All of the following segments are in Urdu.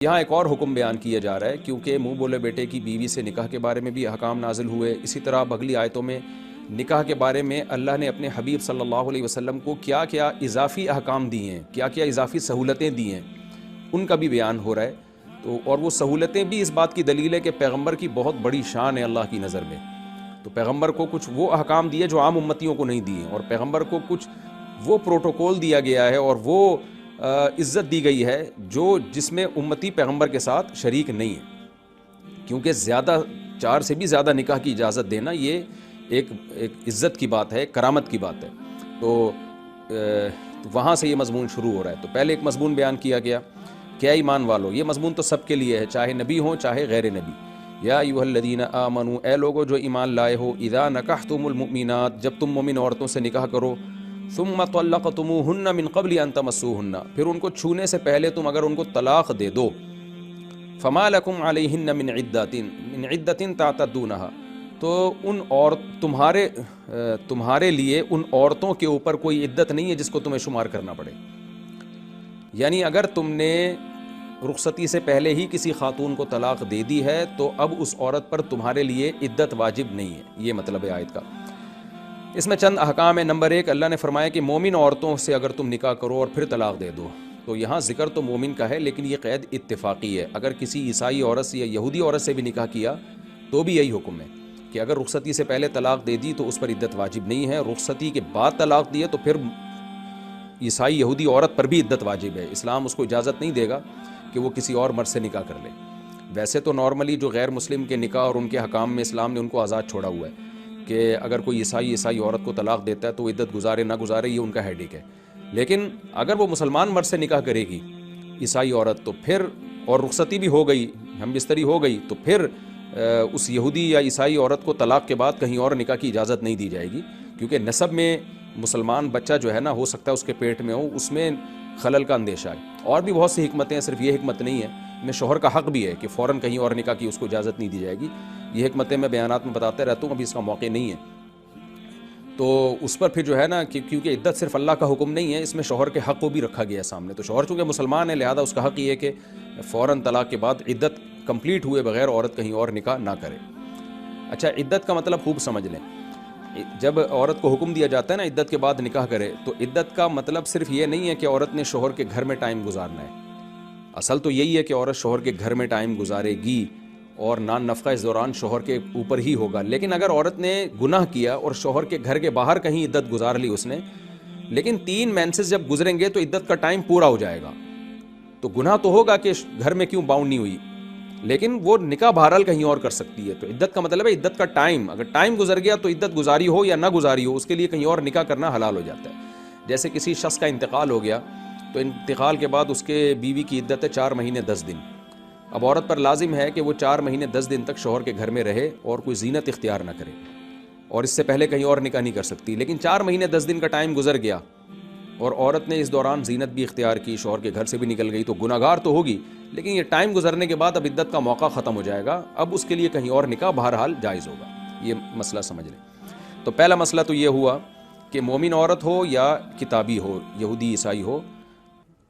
یہاں ایک اور حکم بیان کیا جا رہا ہے، کیونکہ منہ بولے بیٹے کی بیوی سے نکاح کے بارے میں بھی احکام نازل ہوئے، اسی طرح اگلی آیتوں میں نکاح کے بارے میں اللہ نے اپنے حبیب صلی اللہ علیہ وسلم کو کیا کیا اضافی احکام دیے ہیں، کیا کیا اضافی سہولتیں دی ہیں، ان کا بھی بیان ہو رہا ہے۔ تو اور وہ سہولتیں بھی اس بات کی دلیل ہے کہ پیغمبر کی بہت بڑی شان ہے اللہ کی نظر میں، تو پیغمبر کو کچھ وہ احکام دیے جو عام امتیوں کو نہیں دیے، اور پیغمبر کو کچھ وہ پروٹوکول دیا گیا ہے اور وہ عزت دی گئی ہے جس میں امتی پیغمبر کے ساتھ شریک نہیں ہے، کیونکہ چار سے بھی زیادہ نکاح کی اجازت دینا یہ ایک عزت کی بات ہے، کرامت کی بات ہے۔ تو وہاں سے یہ مضمون شروع ہو رہا ہے۔ تو پہلے ایک مضمون بیان کیا گیا کہ اے ایمان والو، یہ مضمون تو سب کے لیے ہے، چاہے نبی ہوں چاہے غیر نبی۔ یا ایھا الذین آمنوا، اے لوگو جو ایمان لائے ہو، اذا نکحتم المؤمنات، جب تم مومن عورتوں سے نکاح کرو، ثم طلقتموہن من قبل ان تمسوہن، پھر ان کو چھونے سے پہلے تم اگر ان کو طلاق دے دو، فما لکم علیہن من عدۃ تعتدونہا، تو تمہارے لیے ان عورتوں کے اوپر کوئی عدت نہیں ہے جس کو تمہیں شمار کرنا پڑے۔ یعنی اگر تم نے رخصتی سے پہلے ہی کسی خاتون کو طلاق دے دی ہے تو اب اس عورت پر تمہارے لیے عدت واجب نہیں ہے، یہ مطلب ہے آیت کا۔ اس میں چند احکام ہے۔ نمبر 1، اللہ نے فرمایا کہ مومن عورتوں سے اگر تم نکاح کرو اور پھر طلاق دے دو، تو یہاں ذکر تو مومن کا ہے لیکن یہ قید اتفاقی ہے۔ اگر کسی عیسائی عورت سے یا یہودی عورت سے بھی نکاح کیا تو بھی یہی حکم ہے کہ اگر رخصتی سے پہلے طلاق دے دی تو اس پر عدت واجب نہیں ہے، رخصتی کے بعد طلاق دی ہے تو پھر عیسائی یہودی عورت پر بھی عدت واجب ہے۔ اسلام اس کو اجازت نہیں دے گا کہ وہ کسی اور مرد سے نکاح کر لے۔ ویسے تو نارملی جو غیر مسلم کے نکاح اور ان کے حکام میں اسلام نے ان کو آزاد چھوڑا ہوا ہے کہ اگر کوئی عیسائی عورت کو طلاق دیتا ہے تو وہ عدت گزارے نہ گزارے یہ ان کا ہیڈیک ہے، لیکن اگر وہ مسلمان مرد سے نکاح کرے گی عیسائی عورت تو پھر، اور رخصتی بھی ہو گئی، ہم بستری ہو گئی، تو پھر اس یہودی یا عیسائی عورت کو طلاق کے بعد کہیں اور نکاح کی اجازت نہیں دی جائے گی، کیونکہ نسب میں مسلمان بچہ جو ہے نا، ہو سکتا ہے اس کے پیٹ میں ہو، اس میں خلل کا اندیشہ ہے۔ اور بھی بہت سی حکمتیں ہیں، صرف یہ حکمت نہیں ہے، میں شوہر کا حق بھی ہے کہ فوراً کہیں اور نکاح کی اس کو اجازت نہیں دی جائے گی۔ یہ حکمتیں میں بیانات میں بتاتے رہتا ہوں، ابھی اس کا موقع نہیں ہے۔ تو اس پر پھر جو ہے نا کہ کیونکہ عدت صرف اللہ کا حکم نہیں ہے، اس میں شوہر کے حق کو بھی رکھا گیا ہے سامنے، تو شوہر چونکہ مسلمان ہے لہذا اس کا حق یہ ہے کہ فوراً طلاق کے بعد عدت کمپلیٹ ہوئے بغیر عورت کہیں اور نکاح نہ کرے۔ اچھا، عدت کا مطلب خوب سمجھ لیں۔ جب عورت کو حکم دیا جاتا ہے نا عدت کے بعد نکاح کرے، تو عدت کا مطلب صرف یہ نہیں ہے کہ عورت نے شوہر کے گھر میں ٹائم گزارنا ہے۔ اصل تو یہی ہے کہ عورت شوہر کے گھر میں ٹائم گزارے گی اور نان نفقہ اس دوران شوہر کے اوپر ہی ہوگا، لیکن اگر عورت نے گناہ کیا اور شوہر کے گھر کے باہر کہیں عدت گزار لی اس نے، لیکن 3 مینسز جب گزریں گے تو عدت کا ٹائم پورا ہو جائے گا، تو گناہ تو ہوگا کہ گھر میں کیوں باؤنڈ نہیں ہوئی، لیکن وہ نکاح بہرحال کہیں اور کر سکتی ہے۔ تو عدت کا مطلب ہے عدت کا ٹائم، اگر ٹائم گزر گیا تو عدت گزاری ہو یا نہ گزاری ہو اس کے لیے کہیں اور نکاح کرنا حلال ہو جاتا ہے۔ جیسے کسی شخص کا انتقال ہو گیا تو انتقال کے بعد اس کے بیوی کی عدت ہے 4 مہینے 10 دن۔ اب عورت پر لازم ہے کہ وہ 4 مہینے 10 دن تک شوہر کے گھر میں رہے اور کوئی زینت اختیار نہ کرے، اور اس سے پہلے کہیں اور نکاح نہیں کر سکتی، لیکن 4 مہینے 10 دن کا ٹائم گزر گیا اور عورت نے اس دوران زینت بھی اختیار کی، شوہر کے گھر سے بھی نکل گئی، تو گناہگار تو ہوگی، لیکن یہ ٹائم گزرنے کے بعد اب عدت کا موقع ختم ہو جائے گا، اب اس کے لیے کہیں اور نکاح بہرحال جائز ہوگا۔ یہ مسئلہ سمجھ لیں۔ تو پہلا مسئلہ تو یہ ہوا کہ مومن عورت ہو یا کتابی ہو، یہودی عیسائی ہو،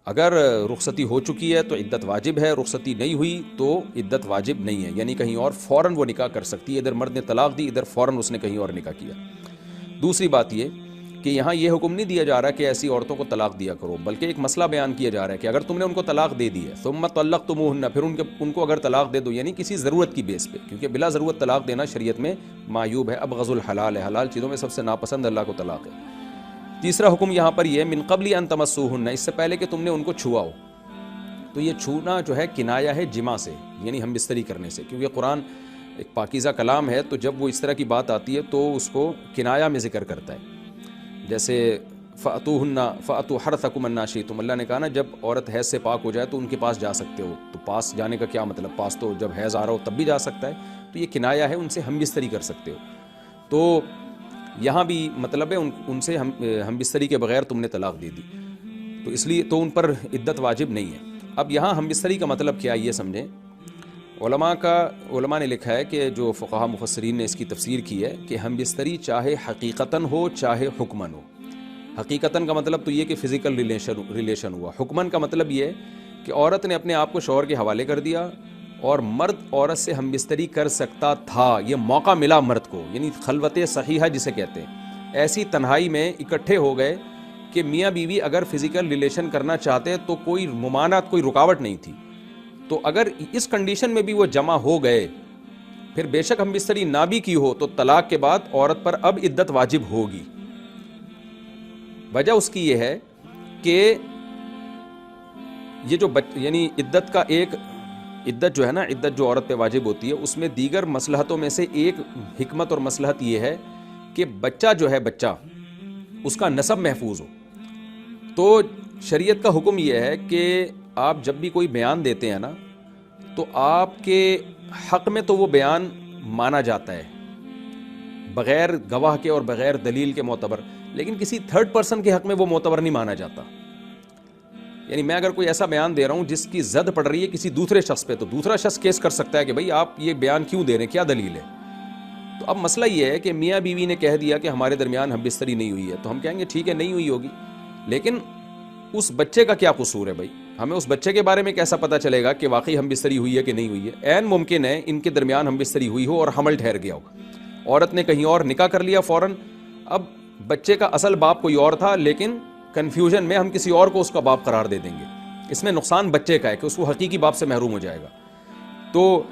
اگر رخصتی ہو چکی ہے تو عدت واجب ہے، رخصتی نہیں ہوئی تو عدت واجب نہیں ہے، یعنی کہیں اور فوراً وہ نکاح کر سکتی ہے۔ ادھر مرد نے طلاق دی، ادھر فوراً اس نے کہیں اور نکاح کیا۔ دوسری بات یہ کہ یہاں یہ حکم نہیں دیا جا رہا کہ ایسی عورتوں کو طلاق دیا کرو، بلکہ ایک مسئلہ بیان کیا جا رہا ہے کہ اگر تم نے ان کو طلاق دے دی ہے، ثم طلقتموہن، پھر ان کو اگر طلاق دے دو، یعنی کسی ضرورت کی بیس پہ، کیونکہ بلا ضرورت طلاق دینا شریعت میں معیوب ہے، ابغض الحلال ہے، حلال چیزوں میں سب سے ناپسند اللہ کو طلاق ہے۔ تیسرا حکم یہاں پر یہ من قبل ان تمسوہن، اس سے پہلے کہ تم نے ان کو چھوا ہو۔ تو یہ چھونا جو ہے کنایا ہے جمع سے، یعنی ہم بستری کرنے سے، کیونکہ قرآن ایک پاکیزہ کلام ہے، تو جب وہ اس طرح کی بات آتی ہے تو اس کو کنایا میں ذکر کرتا ہے۔ جیسے فَأْتُوا حَرْثَكُمْ أَنَّىٰ شِئْتُمْ، اللہ نے کہا نا جب عورت حیض سے پاک ہو جائے تو ان کے پاس جا سکتے ہو، تو پاس جانے کا کیا مطلب، پاس تو جب حیض آ رہا ہو تب بھی جا سکتا ہے، تو یہ کنایا ہے، ان سے ہم بستری کر سکتے ہو۔ تو یہاں بھی مطلب ہے ان سے ہم بستری کے بغیر تم نے طلاق دے دی، تو اس لیے تو ان پر عدت واجب نہیں ہے۔ اب یہاں ہم بستری کا مطلب کیا یہ سمجھیں۔ علماء نے لکھا ہے کہ جو فقہاء مفسرین نے اس کی تفسیر کی ہے کہ ہم بستری چاہے حقیقتاً ہو چاہے حکماً ہو۔ حقیقتاً کا مطلب تو یہ کہ فزیکل ریلیشن ہوا، حکماً کا مطلب یہ کہ عورت نے اپنے آپ کو شوہر کے حوالے کر دیا اور مرد عورت سے ہم بستری کر سکتا تھا، یہ موقع ملا مرد کو، یعنی خلوت صحیحہ جسے کہتے ہیں، ایسی تنہائی میں اکٹھے ہو گئے کہ میاں بیوی اگر فزیکل ریلیشن کرنا چاہتے تو کوئی ممانعت، کوئی رکاوٹ نہیں تھی. تو اگر اس کنڈیشن میں بھی وہ جمع ہو گئے، پھر بے شک ہم بستری نہ بھی کی ہو، تو طلاق کے بعد عورت پر اب عدت واجب ہوگی. وجہ اس کی یہ ہے کہ یہ جو یعنی عدت کا ایک عدت جو ہے نا، عدت جو عورت پہ واجب ہوتی ہے، اس میں دیگر مصلحتوں میں سے ایک حکمت اور مصلحت یہ ہے کہ بچہ جو ہے، بچہ اس کا نسب محفوظ ہو. تو شریعت کا حکم یہ ہے کہ آپ جب بھی کوئی بیان دیتے ہیں نا، تو آپ کے حق میں تو وہ بیان مانا جاتا ہے بغیر گواہ کے اور بغیر دلیل کے معتبر، لیکن کسی تھرڈ پرسن کے حق میں وہ معتبر نہیں مانا جاتا. یعنی میں اگر کوئی ایسا بیان دے رہا ہوں جس کی زد پڑ رہی ہے کسی دوسرے شخص پہ، تو دوسرا شخص کیس کر سکتا ہے کہ بھئی آپ یہ بیان کیوں دے رہے ہیں، کیا دلیل ہے. تو اب مسئلہ یہ ہے کہ میاں بیوی نے کہہ دیا کہ ہمارے درمیان ہم بستری نہیں ہوئی ہے، تو ہم کہیں گے ٹھیک ہے نہیں ہوئی ہوگی، لیکن اس بچے کا کیا قصور ہے بھائی؟ ہمیں اس بچے کے بارے میں کیسا پتہ چلے گا کہ واقعی ہم بستری ہوئی ہے کہ نہیں ہوئی ہے؟ عین ممکن ہے ان کے درمیان ہم بستری ہوئی ہو اور حمل ٹھہر گیا ہو، عورت نے کہیں اور نکاح کر لیا فوراً، اب بچے کا اصل باپ کوئی اور تھا، لیکن کنفیوژن میں ہم کسی اور کو اس کا باپ قرار دے دیں گے. اس میں نقصان بچے کا ہے کہ اس کو حقیقی باپ سے محروم ہو جائے گا. تو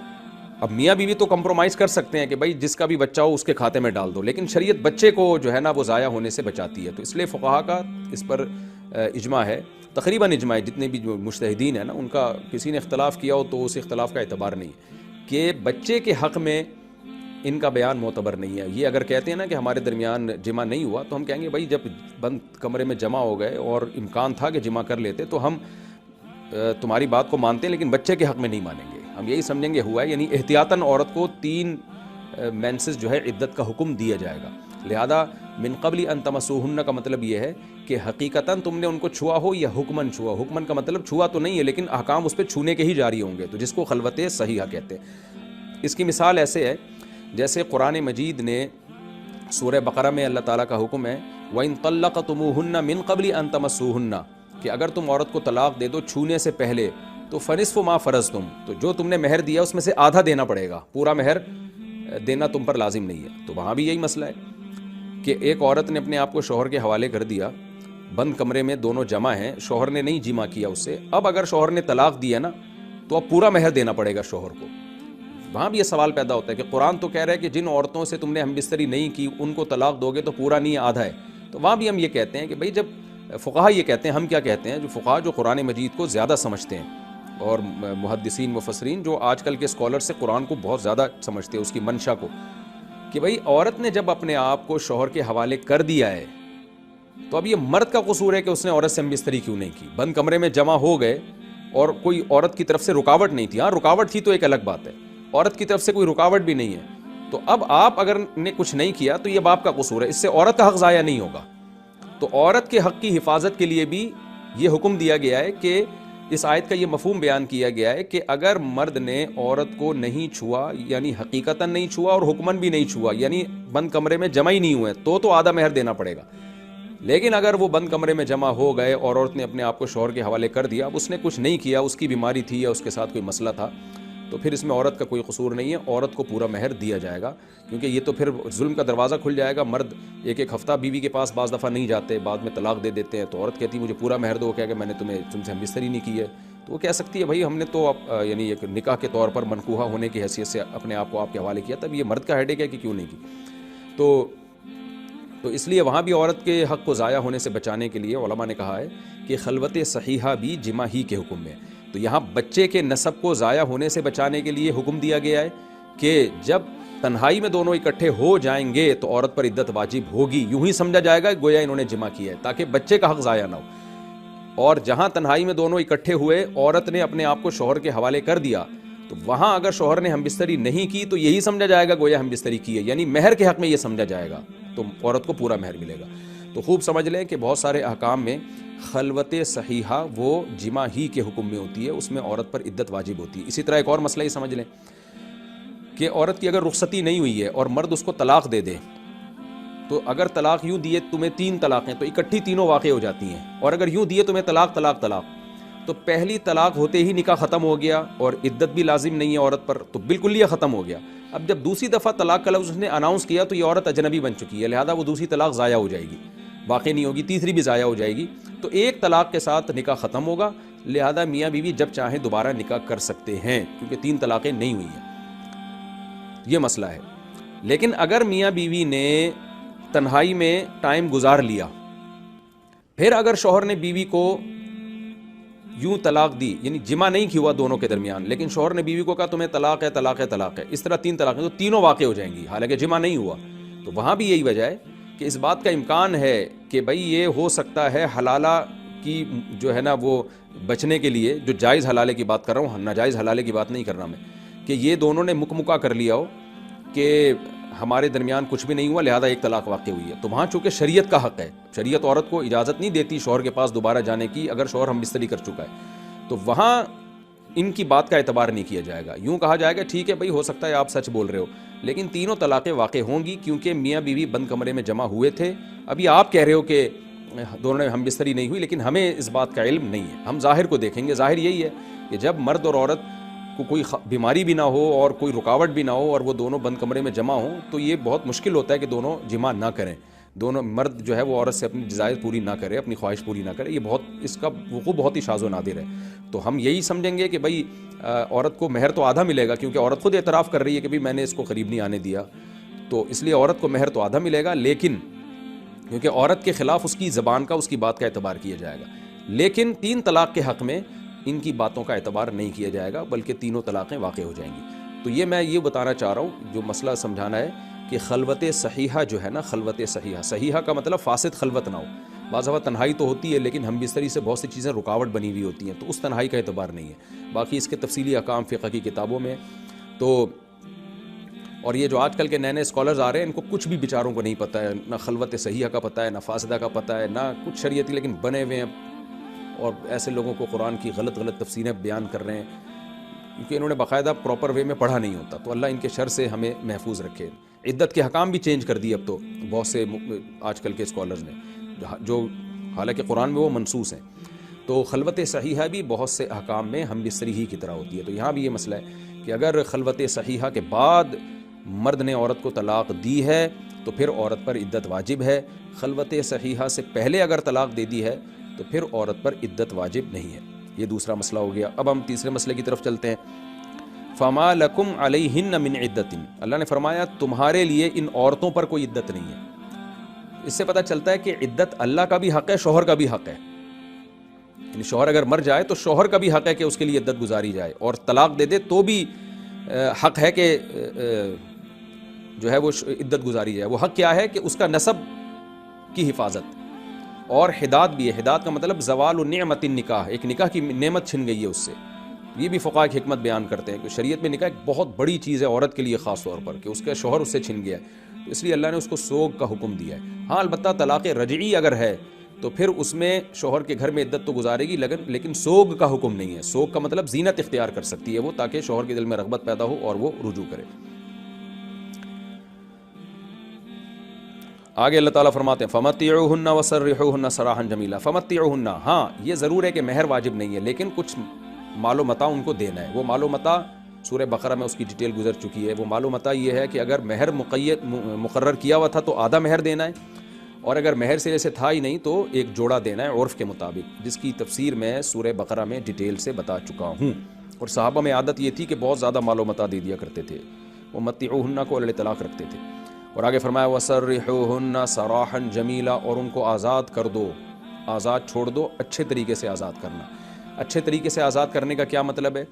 اب میاں بیوی تو کمپرومائز کر سکتے ہیں کہ بھائی جس کا بھی بچہ ہو اس کے کھاتے میں ڈال دو، لیکن شریعت بچے کو جو ہے نا وہ ضائع ہونے سے بچاتی ہے. تو اس لیے فقہا کا اس پر اجماع ہے، تقریباً اجماع ہے، جتنے بھی جو مجتہدین ہیں نا ان کا کسی نے اختلاف کیا ہو تو اس اختلاف کا اعتبار نہیں ہے کہ بچے کے حق میں ان کا بیان معتبر نہیں ہے. یہ اگر کہتے ہیں نا کہ ہمارے درمیان جمع نہیں ہوا، تو ہم کہیں گے بھائی جب بند کمرے میں جمع ہو گئے اور امکان تھا کہ جمع کر لیتے تو ہم تمہاری بات کو مانتے ہیں، لیکن بچے کے حق میں نہیں مانیں گے، ہم یہی سمجھیں گے ہوا ہے. یعنی احتیاطاً عورت کو 3 مینسز جو ہے عدت کا حکم دیا جائے گا. لہذا من قبل ان تمسوہن کا مطلب یہ ہے کہ حقیقتاً تم نے ان کو چھوا ہو یا حکماً چھوا. حکماً کا مطلب چھوا تو نہیں ہے، لیکن احکام اس پہ چھونے کے ہی جاری ہوں گے، تو جس کو خلوت صحیحہ کہتے ہیں. اس کی مثال ایسے ہے جیسے قرآن مجید نے سورہ بقرہ میں اللہ تعالیٰ کا حکم ہے وَإِن طَلَّقْتُمُوهُنَّ مِن قَبْلِ أَن تَمَسُّوهُنَّ، کہ اگر تم عورت کو طلاق دے دو چھونے سے پہلے تو فَنِصْفُ مَا فَرَضْتُمْ، تو جو تم نے مہر دیا اس میں سے آدھا دینا پڑے گا، پورا مہر دینا تم پر لازم نہیں ہے. تو وہاں بھی یہی مسئلہ ہے کہ ایک عورت نے اپنے آپ کو شوہر کے حوالے کر دیا، بند کمرے میں دونوں جمع ہیں، شوہر نے نہیں جمع کیا اس سے، اب اگر شوہر نے طلاق دیا نا تو اب پورا مہر دینا پڑے گا شوہر کو. وہاں بھی یہ سوال پیدا ہوتا ہے کہ قرآن تو کہہ رہا ہے کہ جن عورتوں سے تم نے ہم بستری نہیں کی ان کو طلاق دو گے تو پورا نہیں آدھا ہے. تو وہاں بھی ہم یہ کہتے ہیں کہ بھئی جب فقہا یہ کہتے ہیں، ہم کیا کہتے ہیں، جو فقہا جو قرآن مجید کو زیادہ سمجھتے ہیں اور محدثین مفسرین جو آج کل کے اسکالر سے قرآن کو بہت زیادہ سمجھتے ہیں اس کی منشا کو، کہ بھئی عورت نے جب اپنے آپ کو شوہر کے حوالے کر دیا ہے تو اب یہ مرد کا قصور ہے کہ اس نے عورت سے ہم بستری کیوں نہیں کی. بند کمرے میں جمع ہو گئے اور کوئی عورت کی طرف سے رکاوٹ نہیں تھی، ہاں رکاوٹ تھی تو ایک الگ بات ہے، عورت کی طرف سے کوئی رکاوٹ بھی نہیں ہے، تو اب آپ اگر نے کچھ نہیں کیا تو یہ باپ کا قصور ہے، اس سے عورت کا حق ضائع نہیں ہوگا. تو عورت کے حق کی حفاظت کے لیے بھی یہ حکم دیا گیا ہے کہ اس آیت کا یہ مفہوم بیان کیا گیا ہے کہ اگر مرد نے عورت کو نہیں چھوا، یعنی حقیقتاً نہیں چھوا اور حکماً بھی نہیں چھوا، یعنی بند کمرے میں جمع ہی نہیں ہوئے، تو آدھا مہر دینا پڑے گا. لیکن اگر وہ بند کمرے میں جمع ہو گئے اور عورت نے اپنے آپ کو شوہر کے حوالے کر دیا، اب اس نے کچھ نہیں کیا، اس کی بیماری تھی یا اس کے ساتھ کوئی مسئلہ تھا، تو پھر اس میں عورت کا کوئی قصور نہیں ہے، عورت کو پورا مہر دیا جائے گا. کیونکہ یہ تو پھر ظلم کا دروازہ کھل جائے گا. مرد ایک ہفتہ بیوی کے پاس بعض دفعہ نہیں جاتے، بعد میں طلاق دے دیتے ہیں، تو عورت کہتی ہے مجھے پورا مہر دو، کہ میں نے تم سے ہم بستری نہیں کی ہے، تو وہ کہہ سکتی ہے بھائی ہم نے تو یعنی ایک نکاح کے طور پر منقوحہ ہونے کی حیثیت سے اپنے آپ کو آپ کے حوالے کیا، تب یہ مرد کا ہیڈیک ہے کہ کیوں نہیں کی. تو اس لیے وہاں بھی عورت کے حق کو ضائع ہونے سے بچانے کے لیے علماء نے کہا ہے کہ خلوت صحیحہ بھی جمع ہی کے حکم میں. تو یہاں بچے کے نسب کو ضائع ہونے سے بچانے کے لیے حکم دیا گیا ہے کہ جب تنہائی میں دونوں اکٹھے ہو جائیں گے تو عورت پر عدت واجب ہوگی، یوں ہی سمجھا جائے گا گویا انہوں نے جمع کیا ہے، تاکہ بچے کا حق ضائع نہ ہو. اور جہاں تنہائی میں دونوں اکٹھے ہوئے، عورت نے اپنے آپ کو شوہر کے حوالے کر دیا، تو وہاں اگر شوہر نے ہم بستری نہیں کی تو یہی سمجھا جائے گا گویا ہم بستری کی ہے، یعنی مہر کے حق میں یہ سمجھا جائے گا، تو عورت کو پورا مہر ملے گا. تو خوب سمجھ لیں کہ بہت سارے احکام میں خلوت صحیحہ وہ جمع ہی کے حکم میں ہوتی ہے، اس میں عورت پر عدت واجب ہوتی ہے. اسی طرح ایک اور مسئلہ ہی سمجھ لیں کہ عورت کی اگر رخصتی نہیں ہوئی ہے اور مرد اس کو طلاق دے دے، تو اگر طلاق یوں دیے تمہیں 3 طلاقیں تو اکٹھی تینوں واقع ہو جاتی ہیں، اور اگر یوں دیے تمہیں طلاق طلاق طلاق، تو پہلی طلاق ہوتے ہی نکاح ختم ہو گیا اور عدت بھی لازم نہیں ہے عورت پر، تو بالکل یہ ختم ہو گیا۔ اب جب دوسری دفعہ طلاق کا لفظ اس نے اناؤنس کیا تو یہ عورت اجنبی بن چکی ہے، لہذا وہ دوسری طلاق ضائع ہو جائے گی، واقع نہیں ہوگی، تیسری بھی ضائع ہو جائے گی۔ تو ایک طلاق کے ساتھ نکاح ختم ہوگا، لہذا میاں بیوی جب چاہیں دوبارہ نکاح کر سکتے ہیں، کیونکہ 3 طلاقیں نہیں ہوئی ہیں، یہ مسئلہ ہے۔ لیکن اگر میاں بیوی نے تنہائی میں ٹائم گزار لیا، پھر اگر شوہر نے بیوی کو یوں طلاق دی، یعنی جمع نہیں کیا ہوا دونوں کے درمیان، لیکن شوہر نے بیوی کو کہا تمہیں طلاق ہے طلاق ہے طلاق ہے، اس طرح 3 طلاقیں، تو تینوں واقع ہو جائیں گی حالانکہ جمع نہیں ہوا۔ تو وہاں بھی یہی وجہ ہے کہ اس بات کا امکان ہے کہ بھئی یہ ہو سکتا ہے حلالہ کی جو ہے نا وہ بچنے کے لیے، جو جائز حلالے کی بات کر رہا ہوں، ناجائز حلالے کی بات نہیں کر رہا میں، کہ یہ دونوں نے مکمکا کر لیا ہو کہ ہمارے درمیان کچھ بھی نہیں ہوا، لہذا ایک طلاق واقع ہوئی ہے۔ تو وہاں چونکہ شریعت کا حق ہے، شریعت عورت کو اجازت نہیں دیتی شوہر کے پاس دوبارہ جانے کی اگر شوہر ہم بستری کر چکا ہے، تو وہاں ان کی بات کا اعتبار نہیں کیا جائے گا۔ یوں کہا جائے گا ٹھیک ہے بھائی ہو سکتا ہے آپ سچ بول رہے ہو، لیکن تینوں طلاقیں واقع ہوں گی کیونکہ میاں بیوی بند کمرے میں جمع ہوئے تھے۔ ابھی آپ کہہ رہے ہو کہ دونوں نے ہم بستری نہیں ہوئی، لیکن ہمیں اس بات کا علم نہیں ہے، ہم ظاہر کو دیکھیں گے۔ ظاہر یہی ہے کہ جب مرد اور عورت کو کوئی بیماری بھی نہ ہو اور کوئی رکاوٹ بھی نہ ہو اور وہ دونوں بند کمرے میں جمع ہوں، تو یہ بہت مشکل ہوتا ہے کہ دونوں جمع نہ کریں، دونوں مرد جو ہے وہ عورت سے اپنی ڈیزائر پوری نہ کرے، اپنی خواہش پوری نہ کرے، یہ بہت، اس کا وقوع بہت ہی شاذ و نادر ہے۔ تو ہم یہی سمجھیں گے کہ بھائی عورت کو مہر تو آدھا ملے گا، کیونکہ عورت خود اعتراف کر رہی ہے کہ بھئی میں نے اس کو قریب نہیں آنے دیا، تو اس لیے عورت کو مہر تو آدھا ملے گا، لیکن کیونکہ عورت کے خلاف اس کی زبان کا، اس کی بات کا اعتبار کیا جائے گا، لیکن 3 طلاق کے حق میں ان کی باتوں کا اعتبار نہیں کیا جائے گا، بلکہ تینوں طلاقیں واقع ہو جائیں گی۔ تو یہ میں یہ بتانا چاہ رہا ہوں، جو مسئلہ سمجھانا ہے کہ خلوت صحیحہ جو ہے نا، خلوت صحیحہ، صحیحہ کا مطلب فاسد خلوت نہ ہو۔ بعض دفعہ تنہائی تو ہوتی ہے لیکن ہم بستری سے بہت سی چیزیں رکاوٹ بنی ہوئی ہوتی ہیں، تو اس تنہائی کا اعتبار نہیں ہے۔ باقی اس کے تفصیلی احکام فقہ کی کتابوں میں تو، اور یہ جو آج کل کے نئے نئے اسکالرز آ رہے ہیں ان کو کچھ بھی بیچاروں کو نہیں پتہ ہے، نہ خلوت صحیحہ کا پتہ ہے، نہ فاسدہ کا پتہ ہے، نہ کچھ شریعتی، لیکن بنے ہوئے ہیں اور ایسے لوگوں کو قرآن کی غلط تفسیریں بیان کر رہے ہیں، کیونکہ انہوں نے باقاعدہ پراپر وے میں پڑھا نہیں ہوتا۔ تو اللہ ان کے شر سے ہمیں محفوظ رکھے۔ عدت کے حکام بھی چینج کر دیے اب تو بہت سے آج کل کے اسکالرز نے، جو حالانکہ قرآن میں وہ منصوص ہیں۔ تو خلوت صحیحہ بھی بہت سے احکام میں ہم بستری ہی کی طرح ہوتی ہے۔ تو یہاں بھی یہ مسئلہ ہے کہ اگر خلوت صحیحہ کے بعد مرد نے عورت کو طلاق دی ہے تو پھر عورت پر عدت واجب ہے، خلوت صحیحہ سے پہلے اگر طلاق دے دی ہے تو پھر عورت پر عدت واجب نہیں ہے۔ یہ دوسرا مسئلہ ہو گیا۔ اب ہم تیسرے مسئلے کی طرف چلتے ہیں۔ فَمَا لَكُمْ عَلَيْهِنَّ مِنْ عِدَّةٍ، اللہ نے فرمایا تمہارے لیے ان عورتوں پر کوئی عدت نہیں ہے۔ اس سے پتہ چلتا ہے کہ عدت اللہ کا بھی حق ہے، شوہر کا بھی حق ہے۔ یعنی شوہر اگر مر جائے تو شوہر کا بھی حق ہے کہ اس کے لیے عدت گزاری جائے، اور طلاق دے دے تو بھی حق ہے کہ جو ہے وہ عدت گزاری جائے۔ وہ حق کیا ہے کہ اس کا نسب کی حفاظت، اور حداد بھی ہے۔ حداد کا مطلب زوال نعمت النکاح، ایک نکاح کی نعمت چھن گئی ہے اس سے۔ یہ بھی فقہاء کی حکمت بیان کرتے ہیں کہ شریعت میں نکاح ایک بہت بڑی چیز ہے عورت کے لیے، خاص طور پر کہ اس کا شوہر اس سے چھن گیا ہے، تو اس لیے اللہ نے اس کو سوگ کا حکم دیا ہے۔ ہاں البتہ طلاق رجعی اگر ہے تو پھر اس میں شوہر کے گھر میں عدت تو گزارے گی، لیکن سوگ کا حکم نہیں ہے۔ سوگ کا مطلب زینت اختیار کر سکتی ہے وہ، تاکہ شوہر کے دل میں رغبت پیدا ہو اور وہ رجوع کرے۔ آگے اللہ تعالیٰ فرماتے ہیں فَمَتِّعُوهُنَّ وَسَرِّحُوهُنَّ سَرَاحًا جَمِيلًا۔ فَمَتِّعُوهُنَّ، ہاں یہ ضرور ہے کہ مہر واجب نہیں ہے، لیکن کچھ مال و متاع ان کو دینا ہے۔ وہ مال و متاع سورہ بقرہ میں اس کی ڈیٹیل گزر چکی ہے۔ وہ مال و متاع یہ ہے کہ اگر مہر مقرر کیا ہوا تھا تو آدھا مہر دینا ہے، اور اگر مہر سے جیسے تھا ہی نہیں تو ایک جوڑا دینا ہے عرف کے مطابق، جس کی تفسیر میں سورہ بقرہ میں ڈیٹیل سے بتا چکا ہوں۔ اور صحابہ میں عادت یہ تھی کہ بہت زیادہ مال و متاع دے دیا کرتے تھے، وہ متعوہن کو علی طلاق رکھتے تھے۔ اور آگے فرمایا وَسَرِّحُوهُنَّ سَرَاحًا جَمِيلًا، اور ان کو آزاد کر دو، آزاد چھوڑ دو، اچھے طریقے سے آزاد کرنا۔ اچھے طریقے سے آزاد کرنے کا کیا مطلب ہے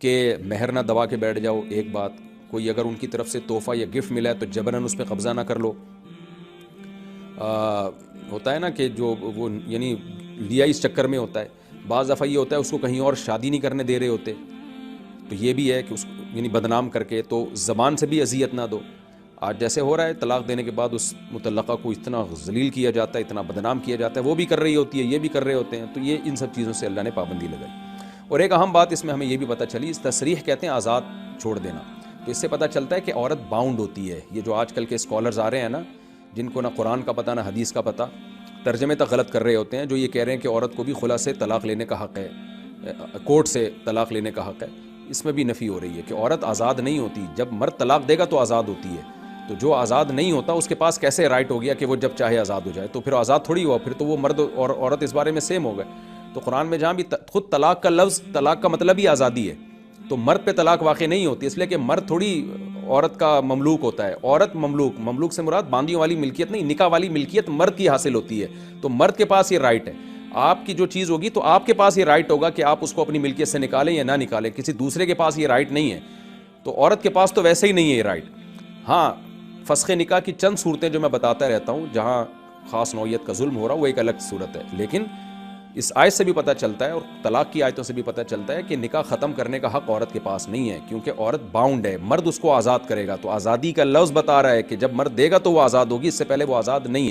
کہ مہر نہ دبا کے بیٹھ جاؤ، ایک بات، کوئی اگر ان کی طرف سے تحفہ یا گفٹ ملا ہے تو جبراً اس پہ قبضہ نہ کر لو۔ ہوتا ہے نا کہ جو وہ یعنی لیا اس چکر میں ہوتا ہے، بعض دفعہ یہ ہوتا ہے اس کو کہیں اور شادی نہیں کرنے دے رہے ہوتے، تو یہ بھی ہے کہ اس کو یعنی بدنام کر کے، تو زبان سے بھی اذیت نہ دو۔ آج جیسے ہو رہا ہے طلاق دینے کے بعد اس مطلقہ کو اتنا ذلیل کیا جاتا ہے، اتنا بدنام کیا جاتا ہے، وہ بھی کر رہی ہوتی ہے، یہ بھی کر رہے ہوتے ہیں، تو یہ ان سب چیزوں سے اللہ نے پابندی لگائی۔ اور ایک اہم بات اس میں ہمیں یہ بھی پتہ چلی، اس تصریح کہتے ہیں آزاد چھوڑ دینا، تو اس سے پتہ چلتا ہے کہ عورت باؤنڈ ہوتی ہے۔ یہ جو آج کل کے اسکالرز آ رہے ہیں نا، جن کو نہ قرآن کا پتہ نہ حدیث کا پتہ، ترجمے تک غلط کر رہے ہوتے ہیں، جو یہ کہہ رہے ہیں کہ عورت کو بھی خلا سے طلاق لینے کا حق ہے، کورٹ سے طلاق لینے کا حق ہے، اس میں بھی نفی ہو رہی ہے کہ عورت آزاد نہیں ہوتی، جب مرد طلاق دے گا تو آزاد ہوتی ہے، تو جو آزاد نہیں ہوتا اس کے پاس کیسے رائٹ ہو گیا کہ وہ جب چاہے آزاد ہو جائے؟ تو پھر آزاد تھوڑی ہوا، پھر تو وہ مرد اور عورت اس بارے میں سیم ہو گئے۔ تو قرآن میں جہاں بھی خود طلاق کا لفظ، طلاق کا مطلب ہی آزادی ہے، تو مرد پہ طلاق واقع نہیں ہوتی، اس لیے کہ مرد تھوڑی عورت کا مملوک ہوتا ہے، عورت مملوک، مملوک سے مراد باندیوں والی ملکیت نہیں، نکاح والی ملکیت مرد کی حاصل ہوتی ہے، تو مرد کے پاس یہ رائٹ ہے۔ آپ کی جو چیز ہوگی تو آپ کے پاس یہ رائٹ ہوگا کہ آپ اس کو اپنی ملکیت سے نکالیں یا نہ نکالیں، کسی دوسرے کے پاس یہ رائٹ نہیں ہے۔ تو عورت کے پاس تو ویسے ہی نہیں ہے یہ رائٹ۔ ہاں، فسخ نکاح کی چند صورتیں جو میں بتاتا رہتا ہوں جہاں خاص نوعیت کا ظلم ہو رہا، وہ ایک الگ صورت ہے، لیکن اس آیت سے بھی پتہ چلتا ہے اور طلاق کی آیتوں سے بھی پتہ چلتا ہے کہ نکاح ختم کرنے کا حق عورت کے پاس نہیں ہے، کیونکہ عورت باؤنڈ ہے، مرد اس کو آزاد کرے گا۔ تو آزادی کا لفظ بتا رہا ہے کہ جب مرد دے گا تو وہ آزاد ہوگی، اس سے پہلے وہ آزاد نہیں ہے۔